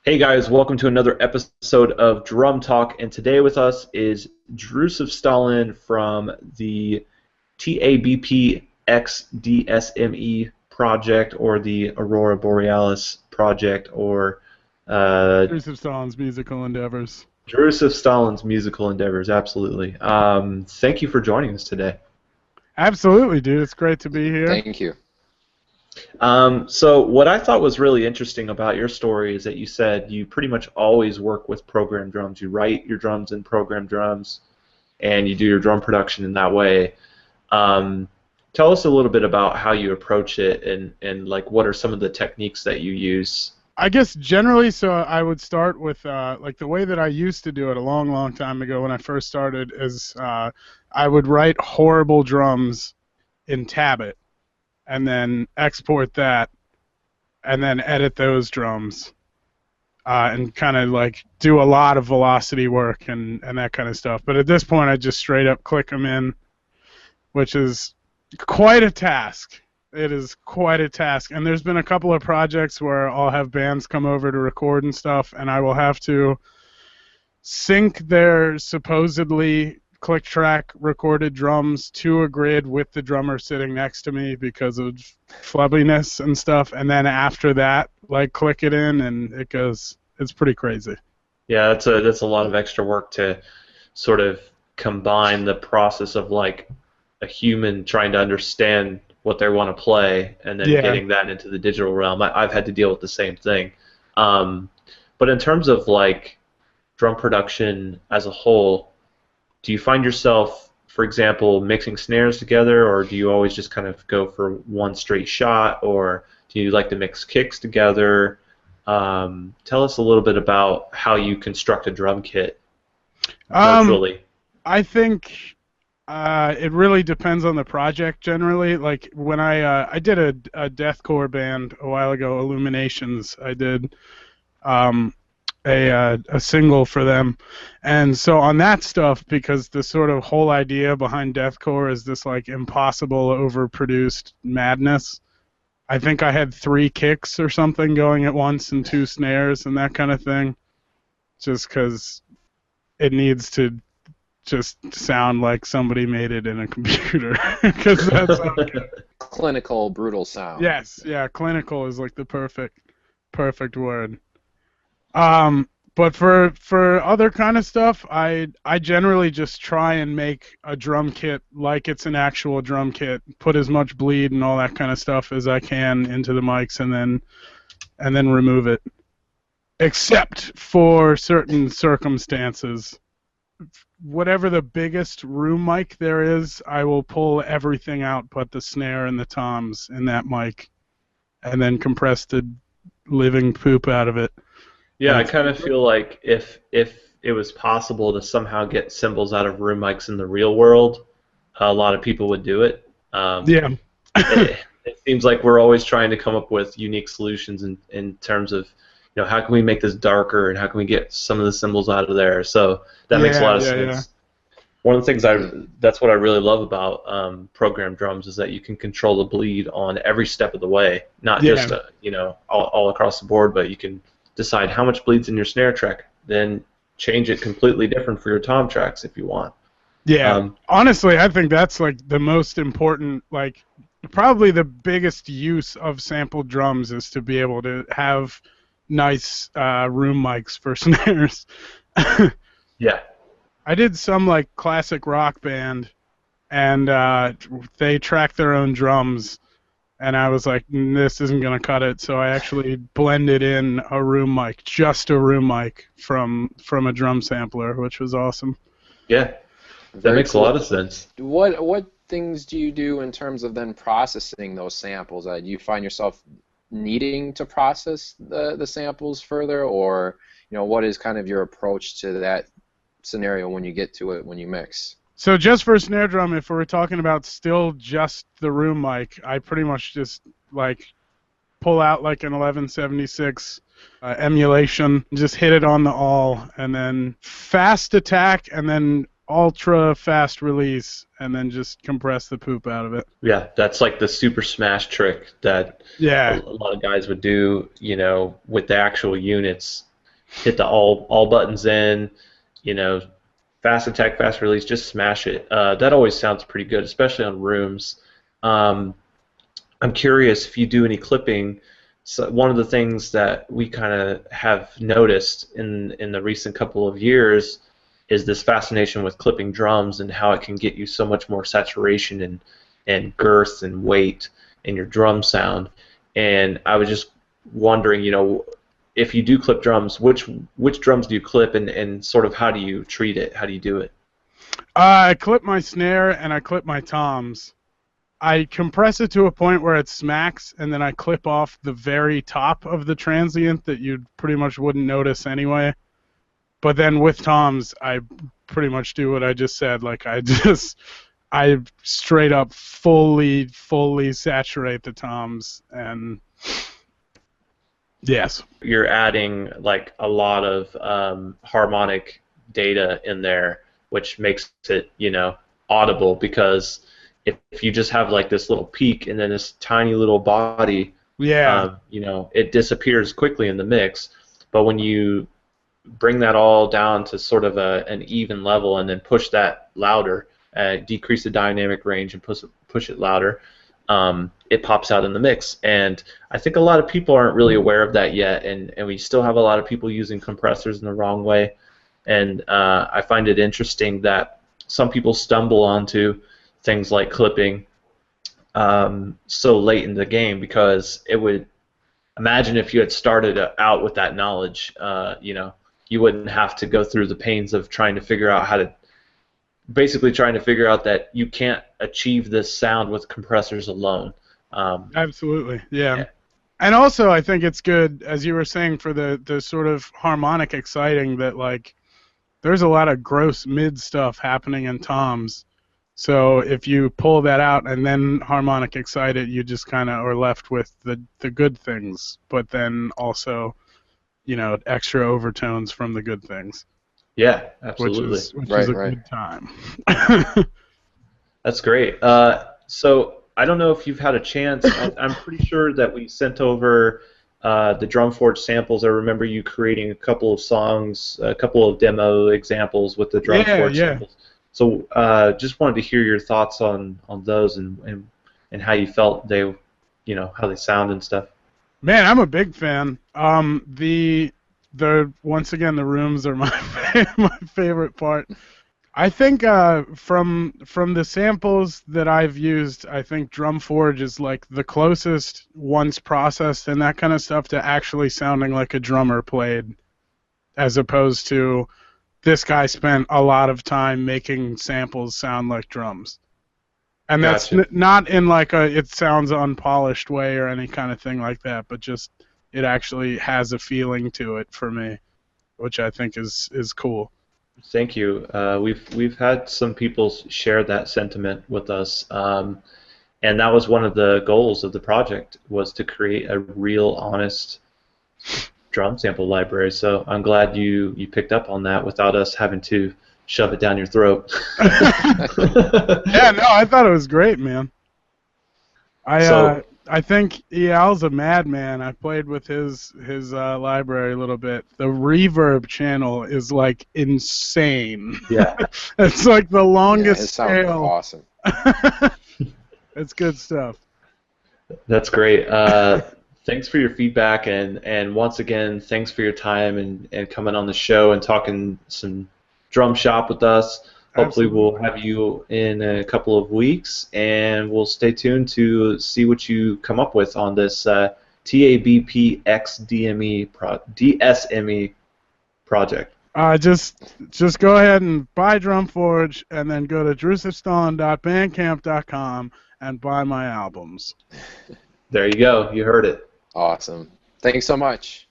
Hey guys, welcome to another episode of Drumtalk, and today with us is Drewsif Stalin from the TABP XDSME project, or the Aurora Borealis project, or Drewsif Stalin's musical endeavors. Drewsif Stalin's musical endeavors. Absolutely. Thank you for joining us today. Absolutely, dude. It's great to be here. Thank you. So what I thought was really interesting about your story is that you said you pretty much always work with programmed drums. You write your drums in programmed drums, and you do your drum production in that way. Tell us a little bit about how you approach it, and like what are some of the techniques that you use. I guess generally, so I would start with like the way that I used to do it a long, long time ago when I first started is I would write horrible drums in Tabit, and then export that, and then edit those drums, and kind of like do a lot of velocity work and that kind of stuff. But at this point, I just straight up click them in, which is quite a task. It is quite a task. And there's been a couple of projects where I'll have bands come over to record and stuff, and I will have to sync their supposedly click track recorded drums to a grid with the drummer sitting next to me because of flubbiness and stuff, and then after that, like, click it in, and it goes. It's pretty crazy. Yeah, that's a lot of extra work to sort of combine the process of like a human trying to understand what they want to play and then getting that into the digital realm. I've had to deal with the same thing. But in terms of like drum production as a whole, do you find yourself, for example, mixing snares together, or do you always just kind of go for one straight shot, or do you like to mix kicks together? Tell us a little bit about how you construct a drum kit virtually. I think it really depends on the project generally. Like when I did a deathcore band a while ago, Illuminations. I did a single for them, and so on that stuff, because the sort of whole idea behind deathcore is this like impossible overproduced madness. I think I had 3 kicks or something going at once and 2 snares and that kind of thing, just because it needs to just sound like somebody made it in a computer, because that's okay. Clinical, brutal sound. Yes, yeah, clinical is like the perfect word. But for other kind of stuff, I generally just try and make a drum kit like it's an actual drum kit. Put as much bleed and all that kind of stuff as I can into the mics, and then remove it. Except for certain circumstances. Whatever the biggest room mic there is, I will pull everything out but the snare and the toms in that mic, and then compress the living poop out of it. Yeah, I kind of feel like if it was possible to somehow get cymbals out of room mics in the real world, a lot of people would do it. Yeah. It seems like we're always trying to come up with unique solutions in terms of, you know, how can we make this darker and how can we get some of the cymbals out of there. So that makes a lot of sense. Yeah. One of the things that's what I really love about programmed drums is that you can control the bleed on every step of the way, not just you know, all across the board, but you can decide how much bleeds in your snare track, then change it completely different for your tom tracks if you want. Yeah, honestly, I think that's like the most important, like probably the biggest use of sampled drums is to be able to have nice room mics for snares. Yeah. I did some like classic rock band, and they track their own drums. And I was like, this isn't going to cut it, so I actually blended in a room mic, just a room mic from a drum sampler, which was awesome. Yeah, that makes a lot of sense. What things do you do in terms of then processing those samples? Do you find yourself needing to process the samples further, or you know, what is kind of your approach to that scenario when you get to it when you mix? So just for a snare drum, if we're talking about still just the room mic, I pretty much just like pull out like an 1176 emulation, just hit it on the awl, and then fast attack, and then ultra fast release, and then just compress the poop out of it. Yeah, that's like the super smash trick that a lot of guys would do, you know, with the actual units. hit the all buttons in, you know, fast attack, fast release, just smash it. That always sounds pretty good, especially on rooms. Um, I'm curious if you do any clipping. So one of the things that we kind of have noticed in the recent couple of years is this fascination with clipping drums and how it can get you so much more saturation and girth and weight in your drum sound. And I was just wondering, you know, if you do clip drums, which drums do you clip, and sort of how do you treat it? How do you do it? I clip my snare and I clip my toms. I compress it to a point where it smacks, and then I clip off the very top of the transient that you pretty much wouldn't notice anyway. But then with toms, I pretty much do what I just said. Like I straight up fully saturate the toms, and yes. You're adding like a lot of harmonic data in there, which makes it, you know, audible, because if you just have like this little peak and then this tiny little body, yeah, you know, it disappears quickly in the mix. But when you bring that all down to sort of an even level and then push that louder, decrease the dynamic range and push it louder, it pops out in the mix. And I think a lot of people aren't really aware of that yet, and we still have a lot of people using compressors in the wrong way. And I find it interesting that some people stumble onto things like clipping so late in the game, because it would, imagine if you had started out with that knowledge, you know, you wouldn't have to go through the pains of trying to figure out how to, basically trying to figure out that you can't achieve this sound with compressors alone. Absolutely, yeah. And also, I think it's good, as you were saying, for the sort of harmonic exciting, that like there's a lot of gross mid stuff happening in toms. So if you pull that out and then harmonic excite it, you just kind of are left with the good things, but then also, you know, extra overtones from the good things. Yeah, absolutely. Which is a good time. That's great. So I don't know if you've had a chance. I'm pretty sure that we sent over the Drumforge samples. I remember you creating a couple of songs, a couple of demo examples with the Drumforge samples. So just wanted to hear your thoughts on those and how you felt they, you know, how they sound and stuff. Man, I'm a big fan. The once again, the rooms are my favorite part. I think from the samples that I've used, I think Drumforge is like the closest, once processed and that kind of stuff, to actually sounding like a drummer played, as opposed to this guy spent a lot of time making samples sound like drums. And that's not in like a it sounds unpolished way or any kind of thing like that, but just it actually has a feeling to it for me, which I think is cool. Thank you. We've had some people share that sentiment with us, and that was one of the goals of the project, was to create a real, honest drum sample library. So I'm glad you picked up on that without us having to shove it down your throat. Yeah, no, I thought it was great, man. I think EL's a madman. I played with his library a little bit. The reverb channel is like insane. Yeah, it's like the longest it sounds scale. Awesome. It's good stuff. That's great. Thanks for your feedback, and once again, thanks for your time and coming on the show and talking some drum shop with us. Hopefully we'll have you in a couple of weeks, and we'll stay tuned to see what you come up with on this TABPX DSME project. Just go ahead and buy Drumforge, and then go to drewsifstalin.bandcamp.com and buy my albums. There you go. You heard it. Awesome. Thanks so much.